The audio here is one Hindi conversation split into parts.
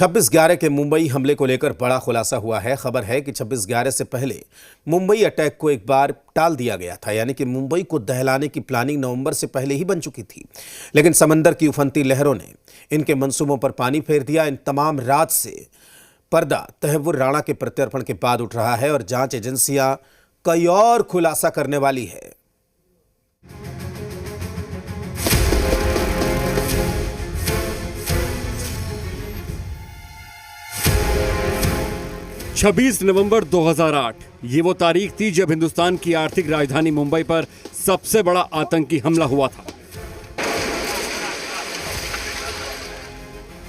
26/11 के मुंबई हमले को लेकर बड़ा खुलासा हुआ है। खबर है कि 26/11 से पहले मुंबई अटैक को एक बार टाल दिया गया था, यानी कि मुंबई को दहलाने की प्लानिंग नवंबर से पहले ही बन चुकी थी। लेकिन समंदर की उफनती लहरों ने इनके मंसूबों पर पानी फेर दिया। इन तमाम राज से पर्दा तहव्वुर राणा के प्रत्यर्पण के बाद उठ रहा है और जांच एजेंसियां कई और खुलासा करने वाली है। 26 नवंबर 2008 ये वो तारीख थी जब हिंदुस्तान की आर्थिक राजधानी मुंबई पर सबसे बड़ा आतंकी हमला हुआ था।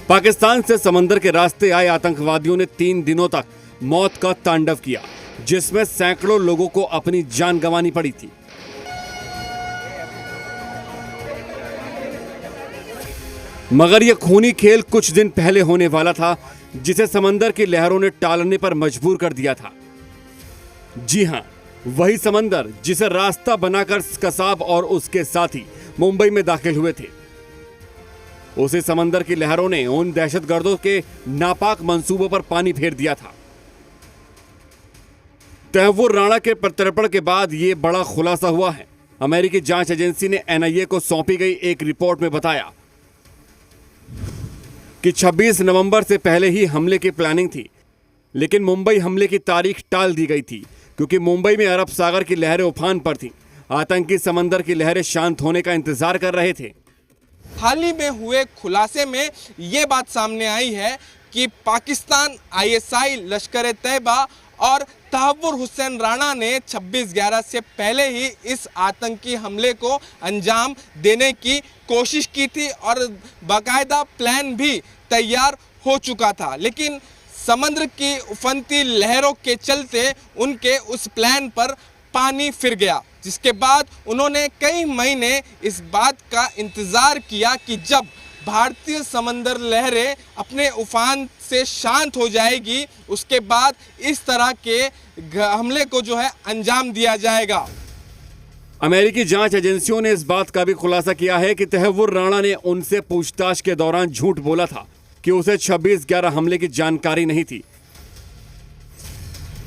पाकिस्तान से समंदर के रास्ते आए आतंकवादियों ने 3 दिनों तक मौत का तांडव किया, जिसमें सैकड़ों लोगों को अपनी जान गंवानी पड़ी थी। मगर यह खूनी खेल कुछ दिन पहले होने वाला था, जिसे समंदर की लहरों ने टालने पर मजबूर कर दिया था। जी हां, वही समंदर जिसे रास्ता बनाकर कसाब और उसके साथी मुंबई में दाखिल हुए थे। उसी समंदर की लहरों ने उन दहशतगर्दों के नापाक मंसूबों पर पानी फेर दिया था। तहव्वुर राणा के प्रत्यर्पण के बाद यह बड़ा खुलासा हुआ है। अमेरिकी जांच एजेंसी ने एनआईए को सौंपी गई एक रिपोर्ट में बताया कि 26 नवंबर से पहले ही हमले की प्लानिंग थी, लेकिन मुंबई हमले की तारीख टाल दी गई थी क्योंकि मुंबई में अरब सागर की लहरें उफान पर थीं। आतंकी समंदर की लहरें शांत होने का इंतजार कर रहे थे। हाल ही में हुए खुलासे में ये बात सामने आई है कि पाकिस्तान, आईएसआई, लश्कर-ए-तैयबा और तहव्वुर हुसैन राणा ने 26/11 से पहले ही इस आतंकी हमले को अंजाम देने की कोशिश की थी और बाकायदा प्लान भी तैयार हो चुका था। लेकिन समुद्र की उफनती लहरों के चलते उनके उस प्लान पर पानी फिर गया, जिसके बाद उन्होंने कई महीने इस बात का इंतज़ार किया कि जब भारतीय समंदर लहरें अपने उफान से शांत हो जाएगी, उसके बाद इस तरह के हमले को जो है अंजाम दिया जाएगा। अमेरिकी जांच एजेंसियों ने इस बात का भी खुलासा किया है कि तहव्वुर राणा ने उनसे पूछताछ के दौरान झूठ बोला था कि उसे 26/11 हमले की जानकारी नहीं थी।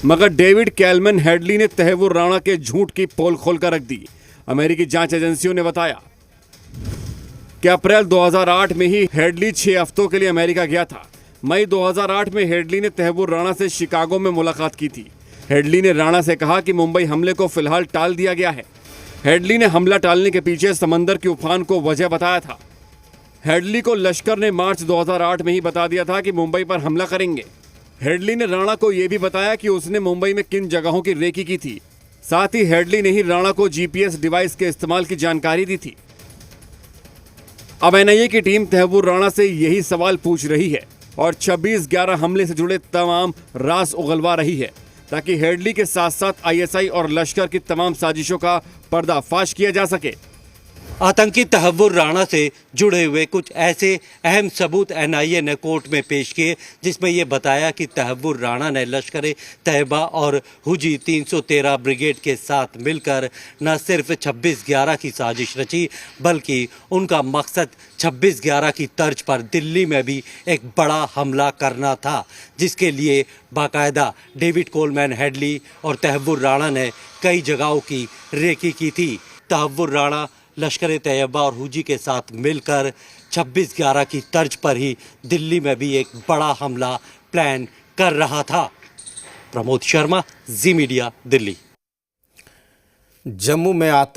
मगर डेविड कैलमैन हेडली ने तहव्वुर राणा के झूठ की पोल खोलकर रख दी। अमेरिकी जांच एजेंसियों ने बताया कि अप्रैल 2008 में ही हेडली 6 हफ्तों के लिए अमेरिका गया था। मई 2008 में हेडली ने तहव्वुर राणा से शिकागो में मुलाकात की थी। हेडली ने राणा से कहा कि मुंबई हमले को फिलहाल टाल दिया गया है। हेडली ने हमला टालने के पीछे समंदर के उफान को वजह बताया था। हेडली को लश्कर ने मार्च 2008 में ही बता दिया था कि मुंबई पर हमला करेंगे। हेडली ने राणा को यह भी बताया कि उसने मुंबई में किन जगहों की रेकी की थी। साथ ही हेडली ने ही राणा को जीपीएस डिवाइस के इस्तेमाल की जानकारी दी थी। अब एनआईए की टीम तहव्वुर राणा से यही सवाल पूछ रही है और 26/11 हमले से जुड़े तमाम राज उगलवा रही है, ताकि हेडली के साथ साथ आईएसआई और लश्कर की तमाम साजिशों का पर्दाफाश किया जा सके। आतंकी तहव्वुर राणा से जुड़े हुए कुछ ऐसे अहम सबूत एनआईए ने कोर्ट में पेश किए, जिसमें ये बताया कि तहव्वुर राणा ने लश्कर-ए-तैयबा और हुजी 313 ब्रिगेड के साथ मिलकर न सिर्फ 26/11 की साजिश रची, बल्कि उनका मकसद 26/11 की तर्ज पर दिल्ली में भी एक बड़ा हमला करना था, जिसके लिए बाकायदा डेविड कोलमैन हेडली और तहव्वुर राणा ने कई जगहों की रेकी की थी। तहव्वुर राणा लश्कर-ए-तैयबा और हुजी के साथ मिलकर 26/11 की तर्ज पर ही दिल्ली में भी एक बड़ा हमला प्लान कर रहा था। प्रमोद शर्मा, जी मीडिया, दिल्ली। जम्मू में आतंक